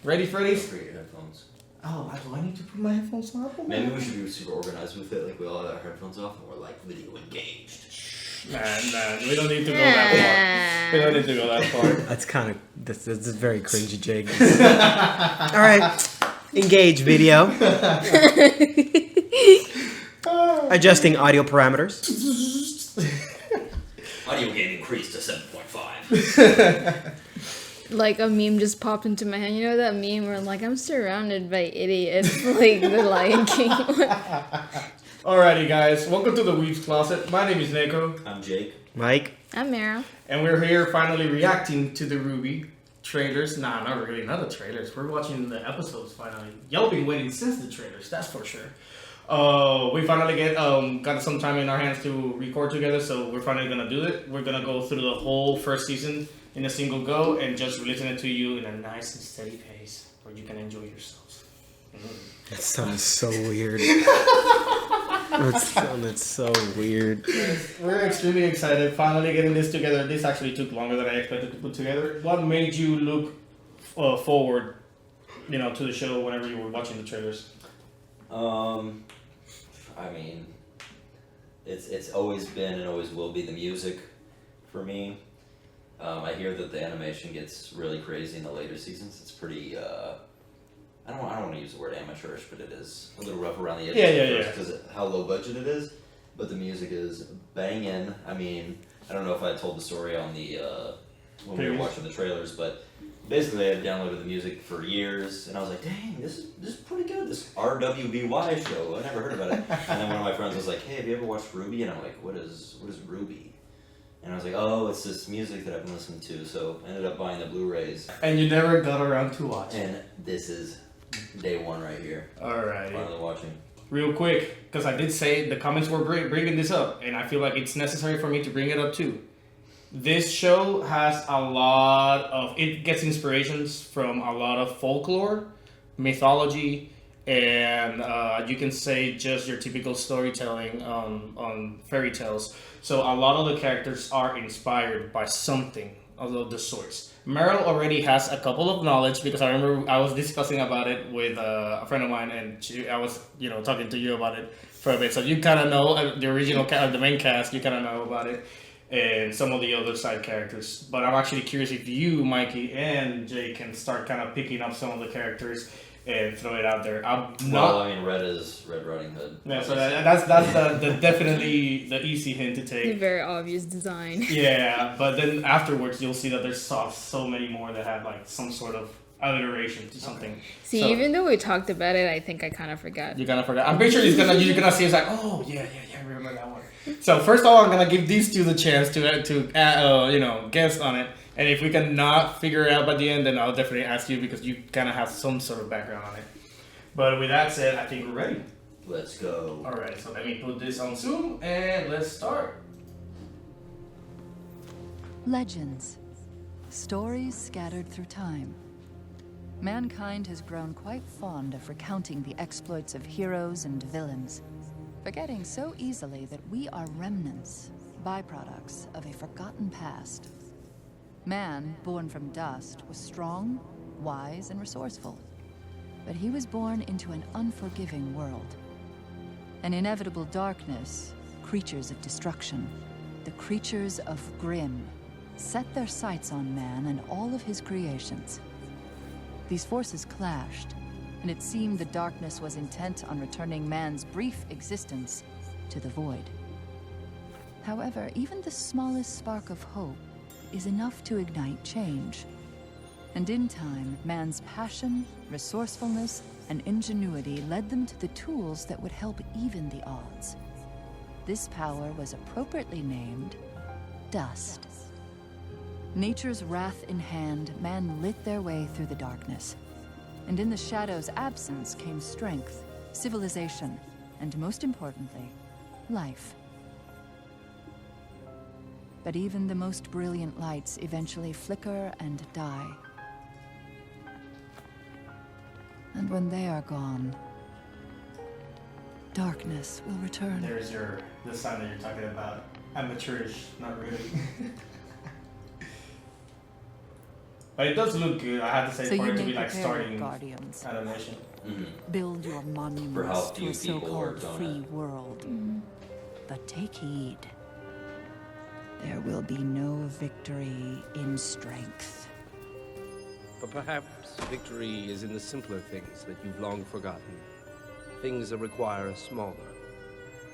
Ready, Freddy? For your headphones. Oh, do I need to put my headphones on? Maybe we should be super organized with it. Like we all have our headphones off and we're like video engaged. Nah, we don't need to go that far. We don't need to go that far. That's very cringy, Jake. All right, engage video. Adjusting audio parameters. Audio gain increased to 7.5. Like a meme just popped into my head. You know that meme where like I'm surrounded by idiots, like the Lion King. Alrighty, guys. Welcome to the Weebs Closet. My name is Nekko. I'm Jake. Mike. I'm Meryl. And we're here finally reacting to the RWBY trailers. Nah, not really. Not the trailers. We're watching the episodes finally. Y'all been waiting since the trailers, that's for sure. We finally got some time in our hands to record together, so we're finally gonna do it. We're gonna go through the whole first season in a single go and just listen it to you in a nice and steady pace where you can enjoy yourselves. That sounds so weird. That's so weird. We're extremely excited finally getting this together. This actually took longer than I expected to put together. What made you look forward, to the show whenever you were watching the trailers? I mean, it's always been and always will be the music for me. I hear that the animation gets really crazy in the later seasons. It's pretty, I don't want to use the word amateurish, but it is a little rough around the edges because of how low budget it is. But the music is banging. I mean, I don't know if I told the story on the when we were watching the trailers, but basically I had downloaded the music for years, and I was like, dang, this is pretty good. This RWBY show, I never heard about it. And then one of my friends was like, hey, have you ever watched RWBY? And I'm like, what is RWBY? And I was like, oh, it's this music that I've been listening to. So I ended up buying the Blu-rays. And you never got around to watch. And this is day one right here. Alright. Finally watching. Real quick, because I did say the comments were bringing this up, and I feel like it's necessary for me to bring it up too. This show has it gets inspirations from a lot of folklore, mythology, and you can say just your typical storytelling on fairy tales. So a lot of the characters are inspired by something of the sorts. Meryl already has a couple of knowledge because I remember I was discussing about it with a friend of mine, and I was talking to you about it for a bit. So you kind of know the original the main cast. You kind of know about it. And some of the other side characters. But I'm actually curious if you, Mikey, and Jay can start kind of picking up some of the characters and throw it out there. Red is Red Riding Hood. Yeah, so that's the definitely the easy hint to take. The very obvious design. Yeah, but then afterwards you'll see that there's so many more that have like some sort of alliteration to something. See, even though we talked about it, I think I kind of forgot. You kind of forgot. I'm pretty sure you're gonna see it's like, oh yeah, I remember that one. So first of all, I'm gonna give these two the chance to guess on it, and if we cannot figure it out by the end, then I'll definitely ask you because you kind of have some sort of background on it. But with that said, I think we're ready. Let's go. All right, so let me put this on Zoom and let's start. Legends. Stories scattered through time. Mankind has grown quite fond of recounting the exploits of heroes and villains, forgetting so easily that we are remnants, byproducts of a forgotten past. Man, born from dust, was strong, wise, and resourceful. But he was born into an unforgiving world. An inevitable darkness, creatures of destruction, the creatures of Grimm, set their sights on man and all of his creations. These forces clashed, and it seemed the darkness was intent on returning man's brief existence to the void. However, even the smallest spark of hope is enough to ignite change. And in time, man's passion, resourcefulness, and ingenuity led them to the tools that would help even the odds. This power was appropriately named dust. Nature's wrath in hand, man lit their way through the darkness. And in the shadow's absence came strength, civilization, and most importantly, life. But even the most brilliant lights eventually flicker and die. And when they are gone, darkness will return. There's the sound that you're talking about. Amateurish, not really. But it does look good. I have to say So for you it to may be like prepare starting guardians. animation. Build your For how monuments to few a people so-called worked on free it. world. But take heed. There will be no victory in strength. But perhaps victory is in the simpler things that you've long forgotten. Things that require a smaller,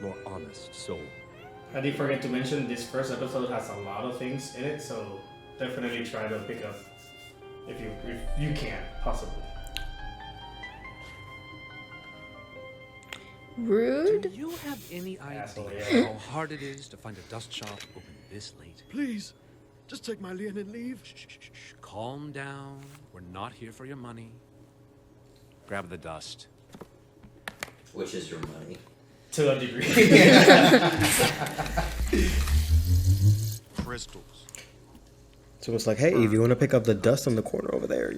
more honest soul. I did forget to mention this first episode has a lot of things in it, so definitely try to pick up if you can possibly. Rude? Do you have any idea Asshole, yeah. how hard it is to find a dust shop open this late? Please, just take my lien and leave. Shh. Calm down. We're not here for your money. Grab the dust. Which is your money. To a degree. Crystals. So it's like, hey, if you want to pick up the dust on the corner over there.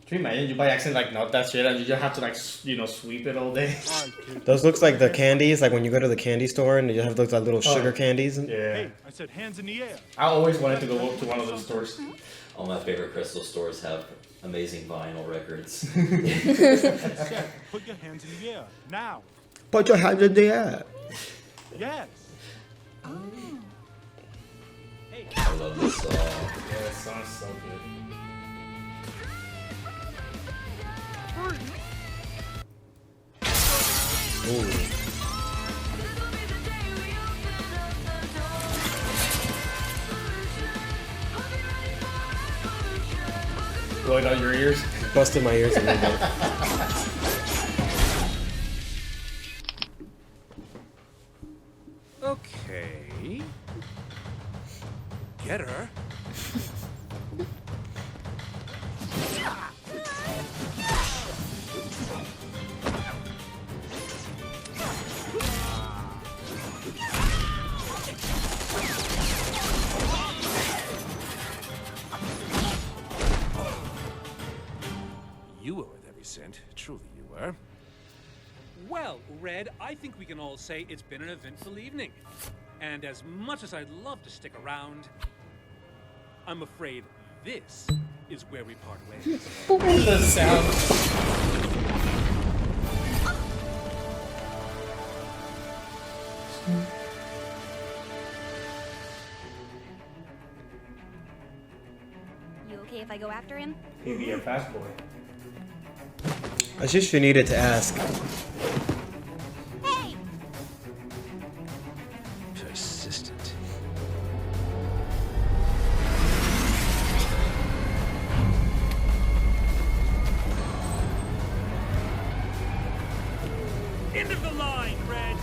Can you imagine you by accident like not that shit and you just have to like sweep it all day? Those looks like the candies, like when you go to the candy store and you have those like little sugar candies. Yeah. I said hands in the air. I always wanted to go up to one of those stores. All my favorite crystal stores have amazing vinyl records. Put your hands in the air. Now. Put your hands in the air. Yes. I love this song. Yeah, that sounds so good. Blowing out your ears. Busted my ears a little bit. Okay. Get her. You were worth every cent. Truly you were. Well, Red, I think we can all say it's been an eventful evening. And as much as I'd love to stick around, I'm afraid this is where we part ways. The sound. You okay if I go after him? He'd be a fast boy. I just you needed to ask. Hey! Persistent. End of the line, Red!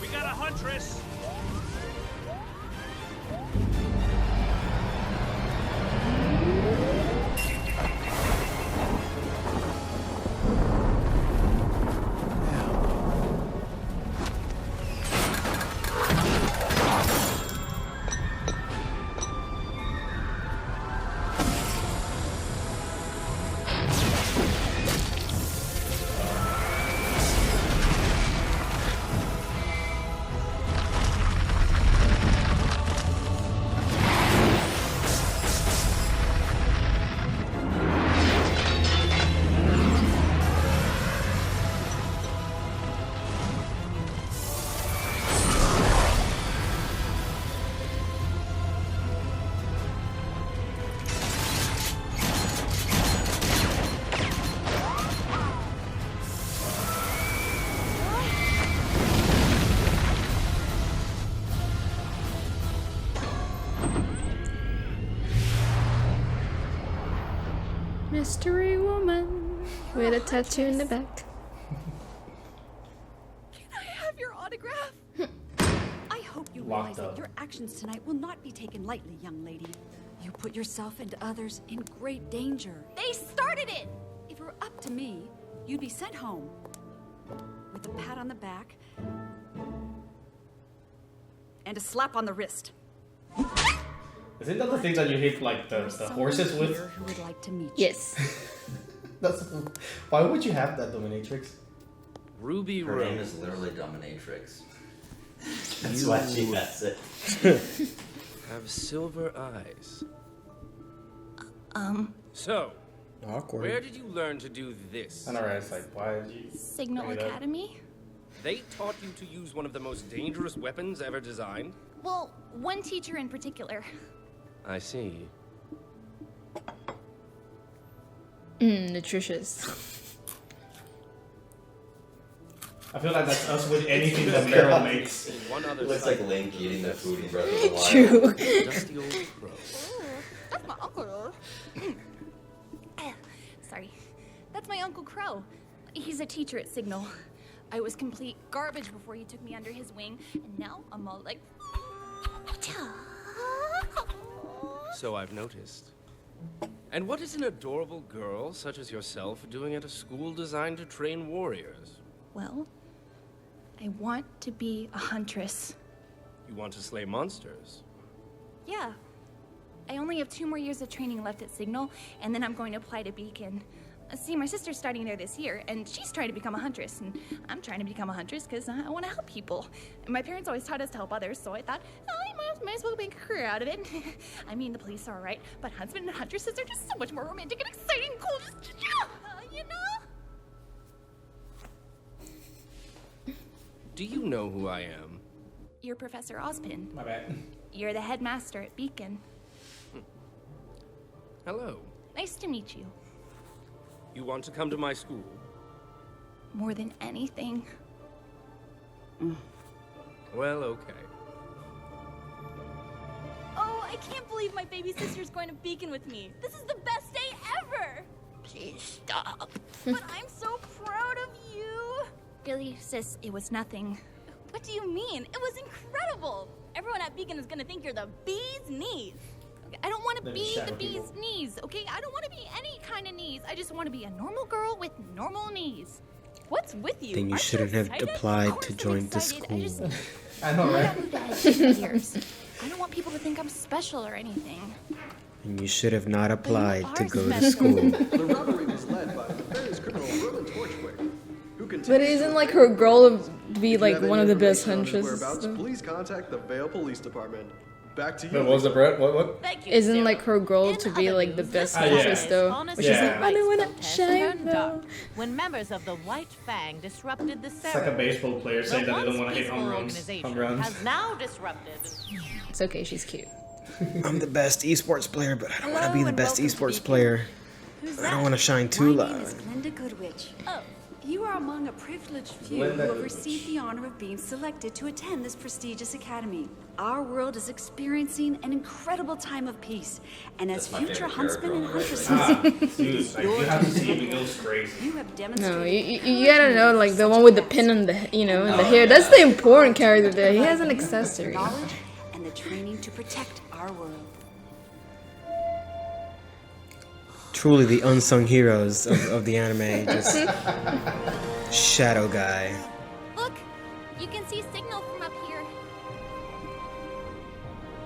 We got a huntress! Mystery woman with a tattoo in the back. Can I have your autograph? I hope you Locked realize up. that your actions tonight will not be taken lightly, young lady. You put yourself and others in great danger. They started it! If it were up to me, you'd be sent home. With a pat on the back and a slap on the wrist. Isn't that the thing that you hit like the horses with? Who would like to meet you. Yes. That's why would you have that dominatrix? Ruby Her Rose. name is literally Dominatrix. That's why she has it. Have silver eyes. So, Awkward. where did you learn to do this? I know, right? It's like, why did you? Signal bring it up? Academy? They taught you to use one of the most dangerous weapons ever designed? Well, one teacher in particular. I see. Nutritious. I feel like that's us with anything that Meryl makes. One other Looks like Link eating the food in Breath of the Wild. True. Dusty old crow. That's my uncle. Sorry. That's my Uncle Crow. He's a teacher at Signal. I was complete garbage before he took me under his wing, and now I'm all like... So I've noticed. And what is an adorable girl such as yourself doing at a school designed to train warriors? Well, I want to be a huntress. You want to slay monsters? Yeah. I only have 2 more years of training left at Signal, and then I'm going to apply to Beacon. See, my sister's starting there this year, and she's trying to become a huntress, and I'm trying to become a huntress because I want to help people. And my parents always taught us to help others, so I thought, oh, I might as well make a career out of it. I mean, the police are alright, but huntsmen and huntresses are just so much more romantic and exciting and cool, just, you know? Do you know who I am? You're Professor Ozpin. My bad. You're the headmaster at Beacon. Hello. Nice to meet you. You want to come to my school? More than anything. Well, okay. Oh, I can't believe my baby sister's going to Beacon with me. This is the best day ever! Please stop. But I'm so proud of you! Really, sis, it was nothing. What do you mean? It was incredible! Everyone at Beacon is gonna think you're the bee's knees. I don't want to be the bee's knees, okay? I don't want to be any kind of knees. I just want to be a normal girl with normal knees. What's with you? Then you Aren't shouldn't have excited? applied to I'm join the excited. school. I know, right? I don't want people to think I'm special or anything. And you should have not applied to are go to special. school. The robbery was led by nefarious criminal Roland Torchwick, who continues But isn't like her goal to be If you like have one any of the best information on his huntresses? whereabouts, though? please contact the Vale Police Department. Back to you. But what was the bread? What? Thank you, Isn't Sarah. like her goal to be like the best Ah, yeah. huntress though? But she's Yeah. like, I don't wanna Protest shine turned though. dark when members of the White Fang disrupted the It's like ceremony. a baseball player saying that they don't want to hit home Peaceful runs. organization Home runs. has now disrupted. It's okay, she's cute. I'm the best esports player, but I don't want to be Hello the and best welcome to esports Beacon. player. Who's I that? don't want to shine too My name loud. is Glenda Goodwitch. Oh, You are among a privileged few Glenda who have Goodwitch. received the honor of being selected to attend this prestigious academy. Our world is experiencing an incredible time of peace, and as That's my future favorite huntsmen and character huntresses, Dude, like, you have to see him. It goes crazy. you have demonstrated. No, you gotta know like the one with the pin in the in the hair. That's the important character there. He has an accessory. Knowledge and the training to protect our world. Truly the unsung heroes of the anime. Just shadow guy. look! You can see Signal from up here.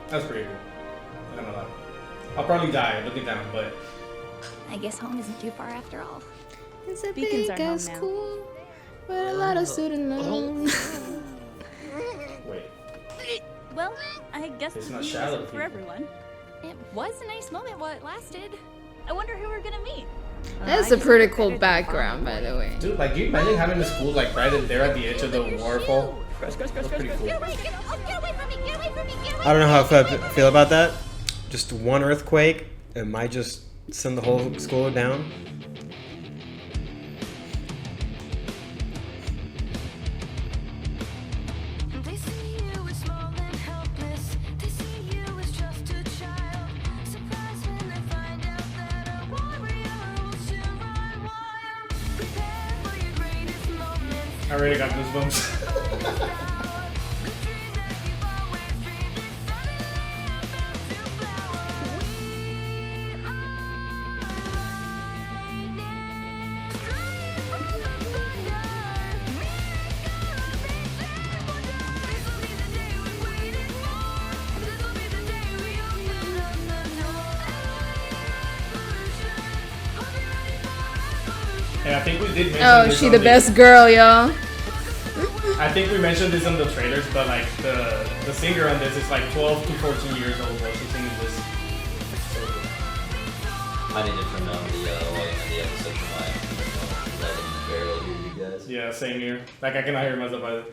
That's pretty cool. I don't know that. I'll probably die looking down, but I guess home isn't too far after all. It's a Beacons big are home ass now. school with a lot of student loans. wait. Well, I guess It's the not view shallow isn't for people. everyone. It was a nice moment while it lasted. I wonder who we're gonna meet. That's a pretty cool background, by the way. Dude, like, you imagine having a school like right there at the edge of the waterfall? That's pretty cool. Get away from me! Get away from me! Get away I don't know how I feel about that. Just one earthquake, it might just send the whole school down. They see you as small and helpless. They see you as just a child. Surprised when they find out that a warrior will soon run wild. Prepare for your greatest moments. I already got goosebumps. And I think we did mention Oh, this she on the best girl, y'all. I think we mentioned this on the trailers, but like the singer on this is like 12 to 14 years old while she's singing this. I need to turn down the volume in the episode for mine. I can barely hear you guys. Yeah, same here. Like I cannot hear myself either.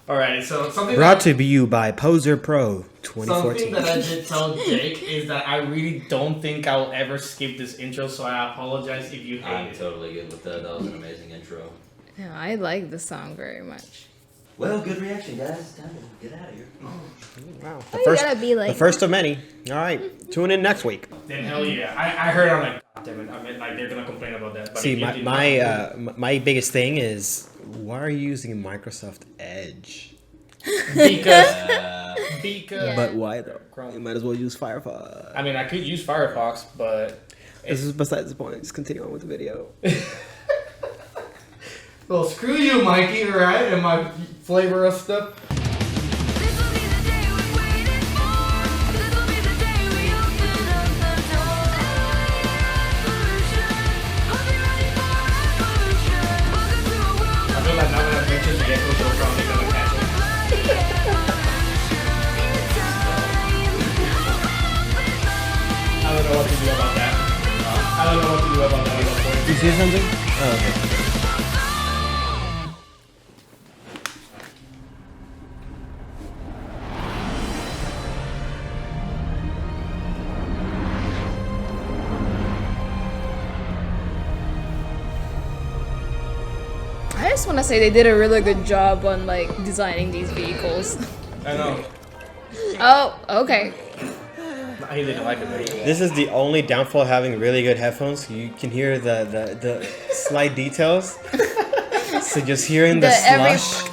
Alright, so something Brought to you by Poser Pro 2014. Something that I did tell Jake is that I really don't think I'll ever skip this intro, so I apologize if you hate I'm it. totally good with that. That was an amazing intro. Yeah, I like the song very much. Well, good reaction, guys. Time to get out of here. Wow. Why you gotta be like the first of many. All right. Tune in next week. Then hell yeah. I heard I'm like, God damn it. I mean, like they're gonna complain about that. But See, if you did my biggest thing is, why are you using Microsoft Edge? Because But why though? You might as well use Firefox. I mean, I could use Firefox, but This is besides the point. Just continue on with the video. well, screw you, Mikey. Alright, and my flavor of stuff. I feel like now that I've mentioned Nekko, they're probably gonna catch it. I don't know what to do about that. I don't know what to do about that at that point. You see something? Oh, okay. I just want to say they did a really good job on like designing these vehicles. I know. Oh, okay. I didn't like it. This is the only downfall of having really good headphones. You can hear the slight details. So just hearing the slush.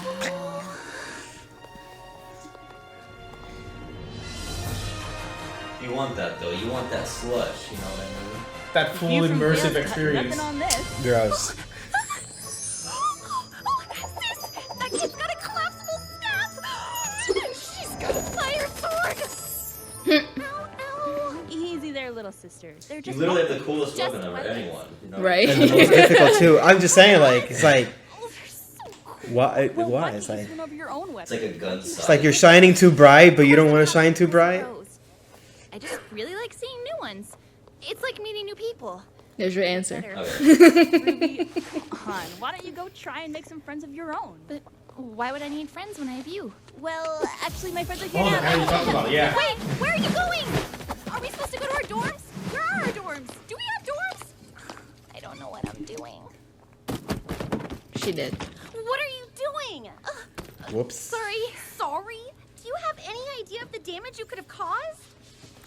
You want that though. You want that slush. You know what I mean? That full immersive experience. Gross. That kid's got a collapsible staff! She's got a fire sword! Easy there, little sister. They're You just literally have the coolest just weapon over weapons. anyone. You know? Right. And the most difficult too. I'm just saying, like, it's like, why? Why? It's like, It's like a gun sight. it's like you're shining too bright, but you don't want to shine too bright. I just really like seeing new ones. It's like meeting new people. There's your answer. Ruby, hon, why don't you go try and make some friends of your own? But why would I need friends when I have you? Well, actually, my friends are here Oh, now. the hell you talking about? Yeah. Wait, where are you going? Are we supposed to go to our dorms? Where are our dorms? Do we have dorms? I don't know what I'm doing. She did. What are you doing? Whoops. Sorry. Sorry? Do you have any idea of the damage you could have caused?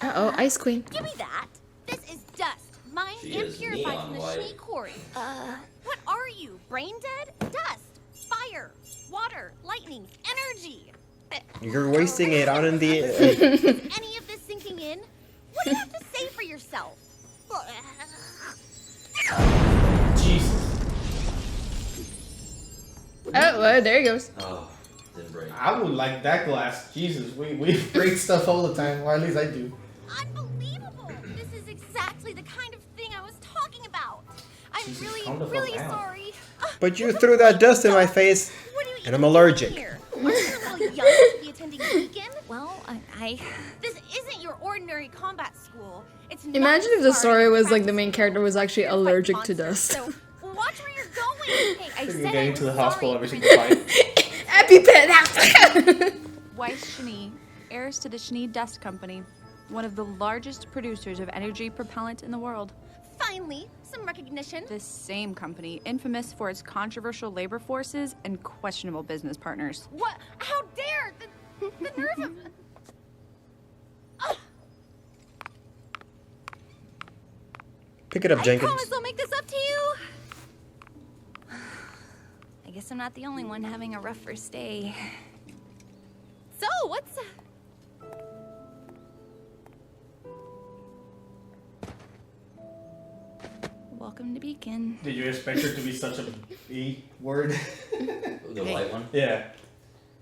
Uh-oh, Ice Queen. Give me that. This is dust. Mined She and is purified neon from the white. Schnee quarry. What are you? Brain dead? Dust. Fire. Water. Lightning. Energy. You're wasting it out in the. Is any of this sinking in? What do you have to say for yourself? Jesus. Oh, well, there he goes. Oh, didn't break. I would like that glass. Jesus, we break stuff all the time, or at least I do. Unbelievable! This is exactly the kind of thing I was talking about. I'm Jesus, really, calm the fuck really down. sorry. But you threw that dust in my face, and I'm allergic. Here, are you a little young to be attending Beacon? Well, I. This isn't your ordinary combat school. It's not Imagine if the smart story and was like the practical. main character was actually You're gonna fight allergic to monsters, dust. So watch where you're going. Hey, I You're said getting I'm to the sorry, hospital every Prince. single fight. EpiPen. Weiss Schnee, heirs to the Schnee Dust Company, one of the largest producers of energy propellant in the world. Finally, some recognition. This same company, infamous for its controversial labor forces and questionable business partners. What? How dare the nerve of. Pick it up, I Jenkins. promise I'll make this up to you. I guess I'm not the only one having a rough first day. So, what's... Welcome to Beacon. Did you expect her to be such a B word? The white one? Yeah.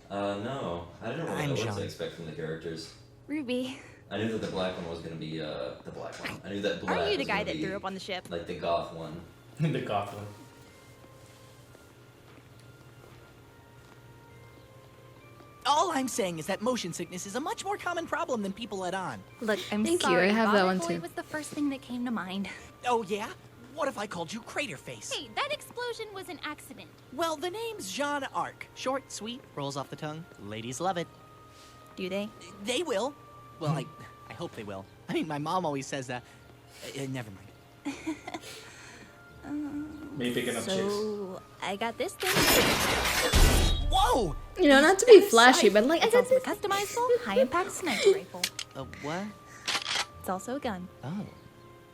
No. I didn't really know what to expect from the characters. Ruby. I knew that the black one was gonna be the black one. I knew that black Are you the was guy gonna that be, threw up on the ship? like the goth one. The goth one. All I'm saying is that motion sickness is a much more common problem than people let on. Look, I'm Thank you, sorry. I have that Vomit one Boy too. was the first thing that came to mind. Oh, yeah? What if I called you Crater Face? Hey, that explosion was an accident. Well, the name's Jeanne Arc. Short, sweet, rolls off the tongue. Ladies love it. Do they? They will. Well, I hope they will. I mean, my mom always says that. Never mind. Me picking up chicks. So, I got this thing. Whoa! You know, not to be flashy, but like, I It's got also a this. customizable, high-impact sniper rifle. What? It's also a gun. Oh.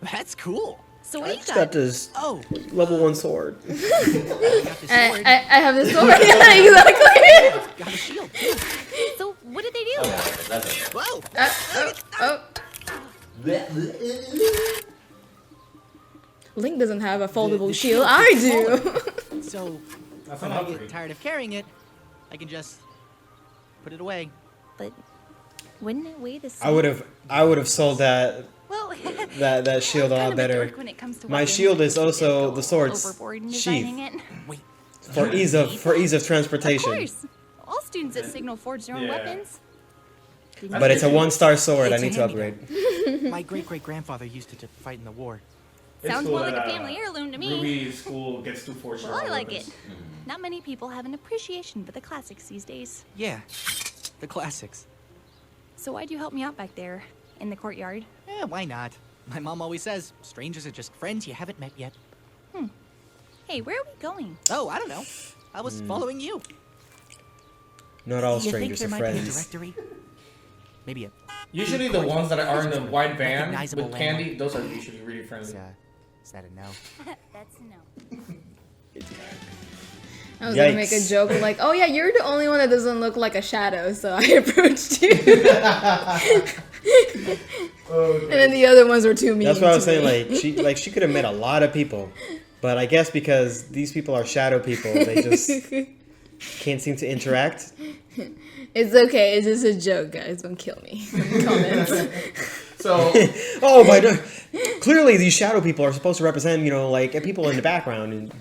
That's cool. So what I do you just got got? this Oh. level 1 sword. I got this sword. I have this sword. Yeah, exactly. Got a shield. So what did they do? That's Whoa! Oh. Link doesn't have a foldable The shield. shield I is do. So, That's when an I get upgrade. tired of carrying it, I can just put it away. But wouldn't it weigh the same? I would have sold that Well, that shield a kind lot of a better. dork when it comes to My weapons. shield is I also go the sword's overboard in sheath designing it. Wait. for ease of transportation. Of course. All students at Signal forge their own Yeah. weapons. But it's a 1-star sword. I It's a need to upgrade. My great-great-grandfather used it to fight in the war. It's Sounds cool more like that, a family heirloom to me. Ruby School gets to forge Well, their I own like weapons. it. Not many people have an appreciation for the classics these days. Yeah, the classics. So why'd you help me out back there in the courtyard? Yeah, why not? My mom always says, strangers are just friends you haven't met yet. Hey, where are we going? Oh, I don't know. I was following you. Not all You think strangers there are might be a friends. directory? Maybe a... Usually the ones that are in the white van Recognizable with candy, landmark. those are usually really friendly. Is that a no? That's a no. I was gonna make a Yikes. joke like, "Oh yeah, you're the only one that doesn't look like a shadow," so I approached you. And then the other ones were too mean. That's what I was to saying. me. Like she could have met a lot of people, but I guess because these people are shadow people, they just can't seem to interact. It's okay. It's just a joke, guys. Don't kill me. In the comments. So, oh my god! Clearly, these shadow people are supposed to represent, like people in the background. And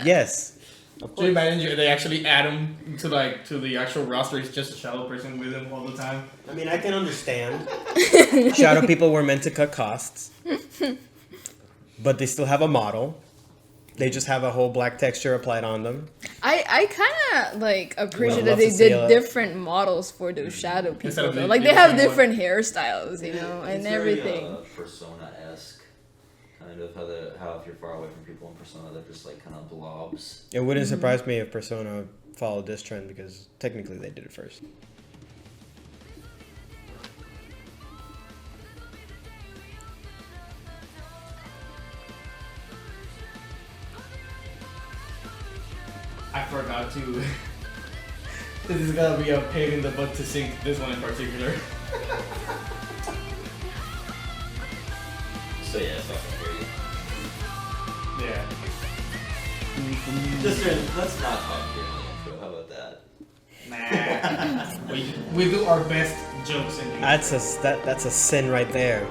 yes, do you imagine they actually add him to the actual roster? It's just a shadow person with him all the time. I mean, I can understand. Shadow people were meant to cut costs, but they still have a model. They just have a whole black texture applied on them. I kind of appreciate Love that they to see did a- different models for those shadow people. Instead of Though. the- Like the they have same different hairstyles, and It's everything. Very, Persona-esque, kind of how if you're far away from people in Persona, they're just kind of blobs. It wouldn't surprise me if Persona followed this trend because technically they did it first. I forgot to. This is gonna be a pain in the butt to sync this one in particular. So yeah, it's not gonna hear you. Yeah. Let's not talk here in the intro. How about that? Nah. we do our best jokes in here. That's a sin right there.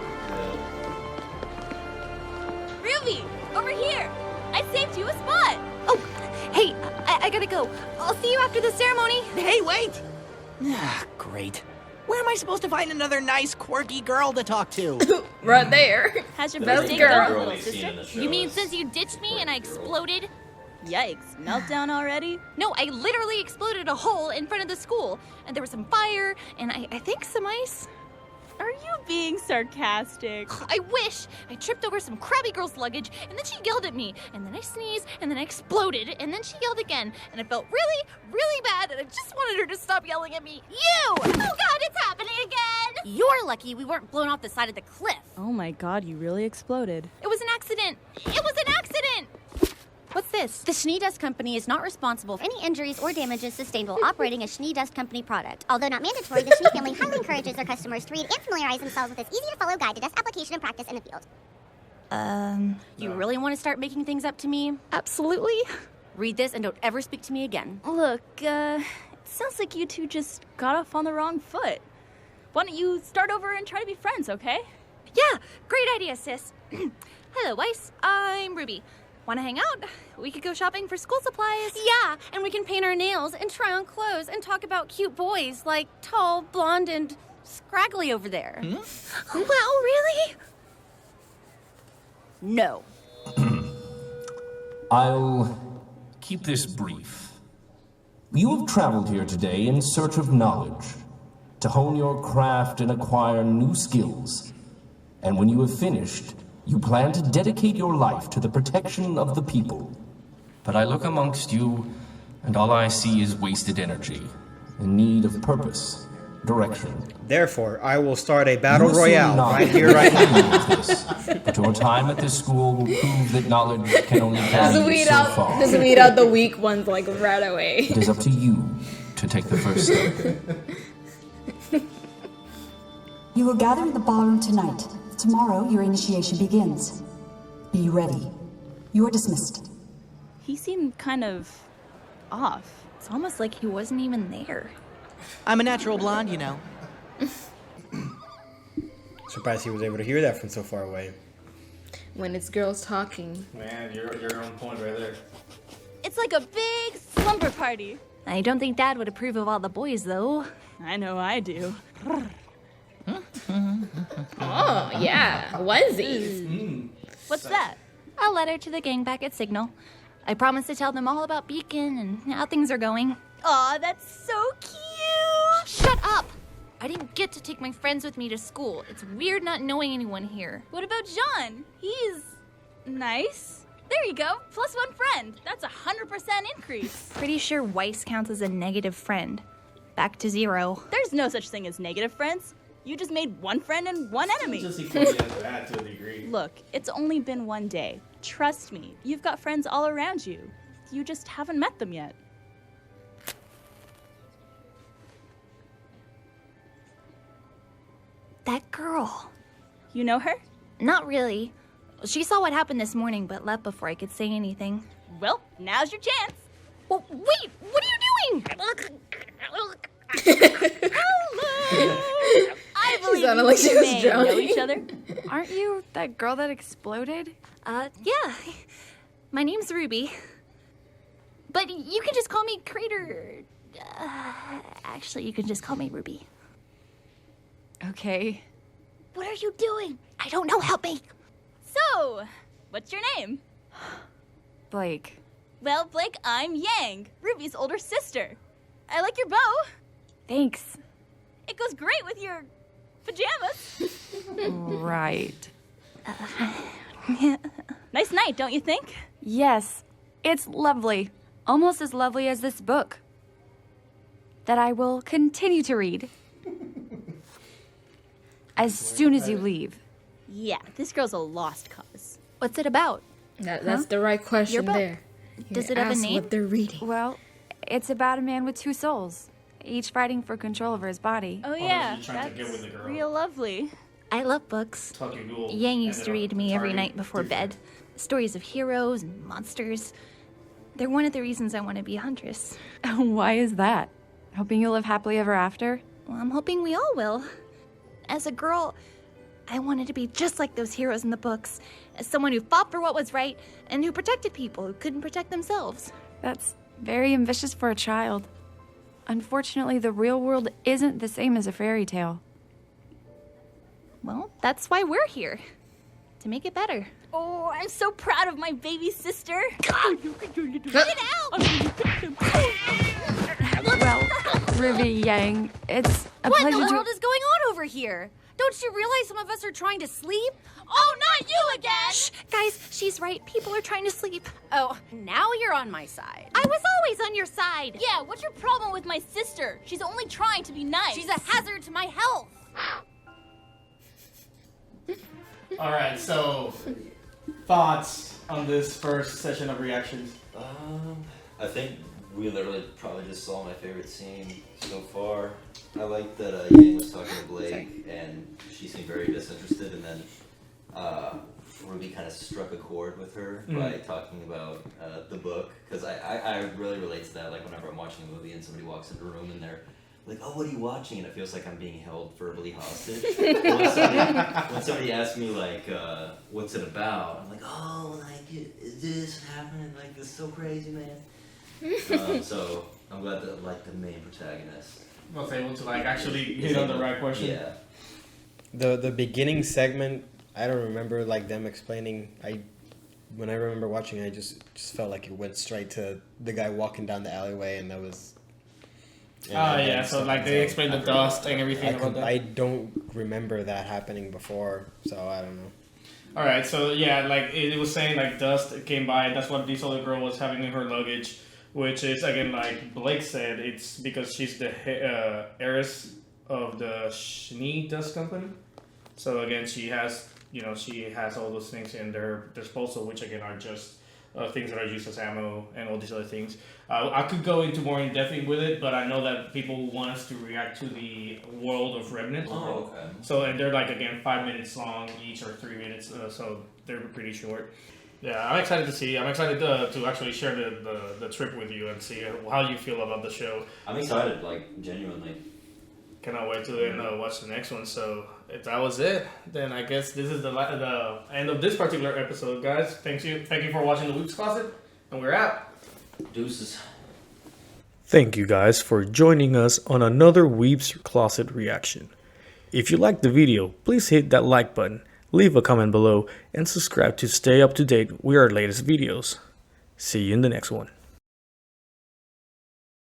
Ruby, over here! I saved you a spot! Oh, hey, I gotta go. I'll see you after the ceremony. Hey, wait! Ah, great. Where am I supposed to find another nice, quirky girl to talk to? Right there. How's your Best birthday girl. going, little we've seen in the sister? You mean shows. since you ditched me and I exploded? Yikes, meltdown already? No, I literally exploded a hole in front of the school, and there was some fire, and I think some ice. Are you being sarcastic? I wish! I tripped over some crabby girl's luggage, and then she yelled at me, and then I sneezed, and then I exploded, and then she yelled again, and I felt really, really bad, and I just wanted her to stop yelling at me. You! Oh god, it's happening again! You're lucky we weren't blown off the side of the cliff. Oh my god, you really exploded. It was an accident! It was an accident! What's this? The Schnee Dust Company is not responsible for any injuries or damages sustained while operating a Schnee Dust Company product. Although not mandatory, the Schnee family highly encourages their customers to read and familiarize themselves with this easy-to-follow guide to dust application and practice in the field. You really want to start making things up to me? Absolutely. Read this and don't ever speak to me again. Look, it sounds like you two just got off on the wrong foot. Why don't you start over and try to be friends, okay? Yeah, great idea, sis. Hello, Weiss. I'm Ruby. Wanna hang out? We could go shopping for school supplies. Yeah, and we can paint our nails and try on clothes and talk about cute boys like tall, blonde, and scraggly over there. Well, really? No. I'll keep this brief. You have traveled here today in search of knowledge, to hone your craft and acquire new skills. And when you have finished, you plan to dedicate your life to the protection of the people. But I look amongst you, and all I see is wasted energy, in need of purpose, direction. Therefore, I will start a battle You assume royale knowledge right here, right will now. prove this, but your time at this school will prove that knowledge can only carry you so far. Just weed out the weak ones like right away. It is up to you to take the first step. You will gather in the ballroom tonight. Tomorrow, your initiation begins. Be ready. You are dismissed. He seemed kind of off. It's almost like he wasn't even there. I'm a natural blonde, you know. Surprised he was able to hear that from so far away. When it's girls talking. Man, you're on point right there. It's like a big slumber party. I don't think Dad would approve of all the boys, though. I know I do. Oh, yeah. Onesies. What's that? A letter to the gang back at Signal. I promised to tell them all about Beacon and how things are going. Aw, that's so cute! Shut up! I didn't get to take my friends with me to school. It's weird not knowing anyone here. What about John? He's nice. There you go. +1 friend. That's 100% increase. Pretty sure Weiss counts as a negative friend. Back to 0. There's no such thing as negative friends. You just made 1 friend and 1 enemy. Just equate that to a degree. Look, it's only been 1 day. Trust me, you've got friends all around you. You just haven't met them yet. That girl. You know her? Not really. She saw what happened this morning, but left before I could say anything. Well, now's your chance. Well, wait, what are you doing? Hello! I believe sounded you like she two was may know drowning. each other. Aren't you that girl that exploded? Yeah. My name's Ruby. But you can just call me Crater. Actually, you can just call me Ruby. Okay. What are you doing? I don't know. Help me. So, what's your name? Blake. Well, Blake, I'm Yang, Ruby's older sister. I like your bow. Thanks. It goes great with your pajamas. Right. Nice night, don't you think? Yes, it's lovely. Almost as lovely as this book. That I will continue to read. As soon as you leave. Yeah, this girl's a lost cause. What's it about? That's the right question Your book. there. Does You it have a ask name? What they're reading. Well, it's about a man with 2 souls, each fighting for control over his body. Oh yeah, you're trying to get with that's the girl. real lovely. I love books. Tuck your ghoul. Yang used to Ended read up me every targeting night before different. bed. Stories of heroes and monsters. They're one of the reasons I want to be a huntress. Why is that? Hoping you'll live happily ever after? Well, I'm hoping we all will. As a girl, I wanted to be just like those heroes in the books. As someone who fought for what was right and who protected people who couldn't protect themselves. That's very ambitious for a child. Unfortunately, the real world isn't the same as a fairy tale. Well, that's why we're here. To make it better. Oh, I'm so proud of my baby sister. Get Well, Ruby Yang, it's a What in pleasure the to... world is going on over here? Don't you realize some of us are trying to sleep? Oh, not you again! Shh, guys, she's right. People are trying to sleep. Oh, now you're on my side. I was always on your side. Yeah, what's your problem with my sister? She's only trying to be nice. She's a hazard to my health. All right, so thoughts on this first session of reactions? I think we literally probably just saw my favorite scene so far. I like that Yang was talking to Blake, and she seemed very disinterested, and then Ruby kind of struck a chord with her by talking about the book, because I really relate to that. Like whenever I'm watching a movie and somebody walks into a room and they're like, "Oh, what are you watching?" and it feels like I'm being held verbally hostage. when somebody asks me like, "What's it about?" I'm like, "Oh, like this happening? Like, this is so crazy, man. So I'm glad that like the main protagonist was able to like actually hit on the right question. Yeah. The beginning segment, I don't remember like them explaining. When I remember watching, I just felt like it went straight to the guy walking down the alleyway, and that was. Yeah. So like they explained the dust and everything about that. I don't remember that happening before, so I don't know. All right, so yeah, like it was saying like dust came by. That's what this other girl was having in her luggage, which is again like Blake said, it's because she's the heiress of the Schnee Dust Company. So again, she has all those things in their disposal, which again are just things that are used as ammo and all these other things. I could go into more in depth with it, but I know that people want us to react to the world of Remnant. Oh, okay. So, and they're like, again, 5 minutes long each or 3 minutes, so they're pretty short. Yeah, I'm excited to see. I'm excited to actually share the trip with you and see how you feel about the show. I'm excited, like, genuinely. Cannot wait to then watch the next one. So if that was it, then I guess this is the end of this particular episode, guys. Thank you for watching the Weebs Closet, and we're out. Deuces. Thank you guys for joining us on another Weebs Closet reaction. If you liked the video, please hit that like button, leave a comment below, and subscribe to stay up to date with our latest videos. See you in the next one.